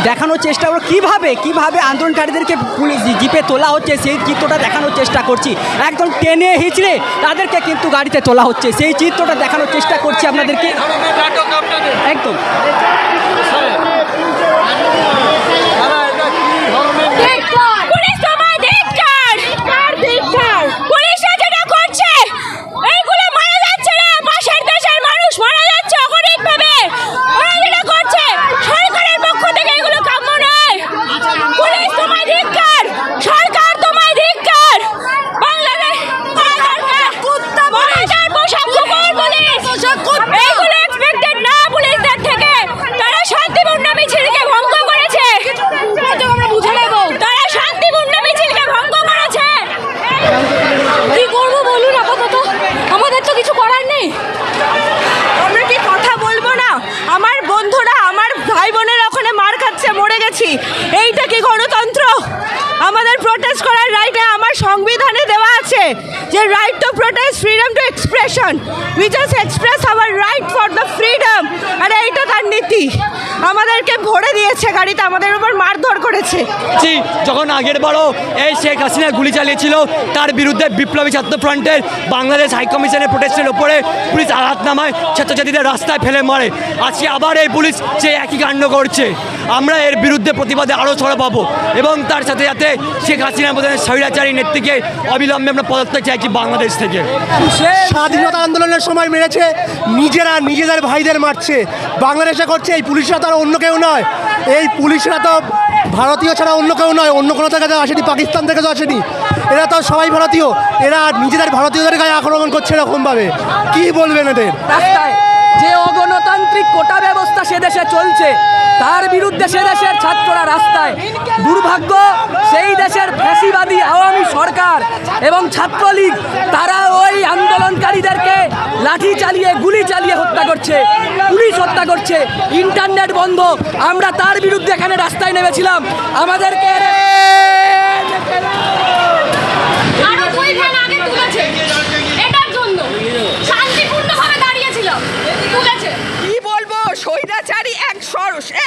দেখানোর চেষ্টা করো কিভাবে আন্দোলনকারীদেরকে পুলিশ জিপে তোলা হচ্ছে, সেই চিত্রটা দেখানোর চেষ্টা করছি। একদম টেনে হিচড়ে তাদেরকে কিন্তু গাড়িতে তোলা হচ্ছে, সেই চিত্রটা দেখানোর চেষ্টা করছি আপনাদেরকে। একদম এইটা কি গণতন্ত্র? আমাদের প্রোটেস্ট করার রাইট আমার সংবিধানে দেওয়া আছে যে right to protest, freedom to expression. We just express our right for the freedom. আর এইটা তার নীতি। আমাদেরকে ভরে দিয়েছে গাড়িতে, আমাদের উপর মারধর করেছে। যখন আগের বারও এই শেখ হাসিনা গুলি চালিয়েছিল, তার বিরুদ্ধে বিপ্লবী ছাত্র ফ্রন্টের বাংলাদেশ হাইকমিশনের প্রোটেস্টের ওপরে পুলিশ আঘাত নামায়, ছাত্রছাত্রীদের রাস্তায় ফেলে মারে। আজকে আবার এই পুলিশ সে একই কাণ্ড করছে। আমরা এর বিরুদ্ধে প্রতিবাদে আরও ছড়া পাবো এবং তার সাথে সাথে শেখ হাসিনার মধ্যে স্বৈরাচারী নেত্রীকে অবিলম্বে আমরা পদত্যাগ চাইছি বাংলাদেশ থেকে। স্বাধীনতা আন্দোলনের সময় মেরেছে, নিজেদের ভাইদের মারছে, বাংলাদেশে করছে। এই পুলিশরা তো আর অন্য কেউ নয়, এই পুলিশরা তো ভারতীয় ছাড়া অন্য কেউ নয়, অন্য কোনো জায়গায় আসেনি, পাকিস্তান থেকে তো আসেনি। এরা তো সবাই ভারতীয়, এরা নিজেদের ভারতীয়দের গায়ে আক্রমণ করছে এরকমভাবে। কি বলবেন এদের? রাস্তায় যে অগণতান্ত্রিক কোটা ব্যবস্থা সে দেশে চলছে, তার বিরুদ্ধে সে দেশের ছাত্ররা রাস্তায়। দুর্ভাগ্য, সেই দেশের ফ্যাসিবাদী আওয়ামী সরকার এবং ছাত্রলীগ তারা ওই আন্দোলনকারীদেরকে লাঠি চালিয়ে, গুলি চালিয়ে হত্যা করছে, পুলিশ হত্যা করছে, ইন্টারনেট বন্ধ। আমরা তার বিরুদ্ধে এখানে রাস্তায় নেমেছিলাম। আমাদেরকে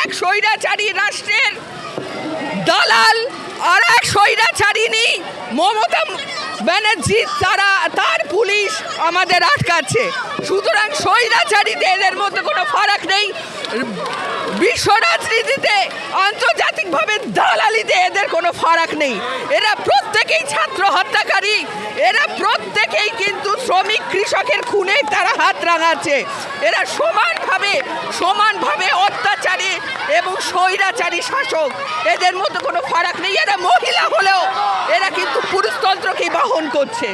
এক স্বৈরাচারী রাষ্ট্রের দালাল আর এক স্বৈরাচারিণী মমতা ব্যানার্জি, তার পুলিশ আমাদের আটকাচ্ছে। সুতরাং স্বৈরাচারীদের এদের মধ্যে কোনো ফারাক নেই। বিশ্ব রাজনীতিতে, আন্তর্জাতিকভাবে দালালিতে এদের কোনো ফারাক নেই। এরা প্রত্যেকেই ছাত্র হত্যাকারী, এরা প্রত্যেকেই কিন্তু শ্রমিক কৃষকের খুনে তারা হাত রাঙাচ্ছে। এরা সমানভাবে অত্যাচারী এবং স্বৈরাচারী শাসক, এদের মধ্যে কোনো ফারাক নেই। এরা মহিলা হলেও এরা কিন্তু পুরুষতন্ত্রকেই বহন করছে।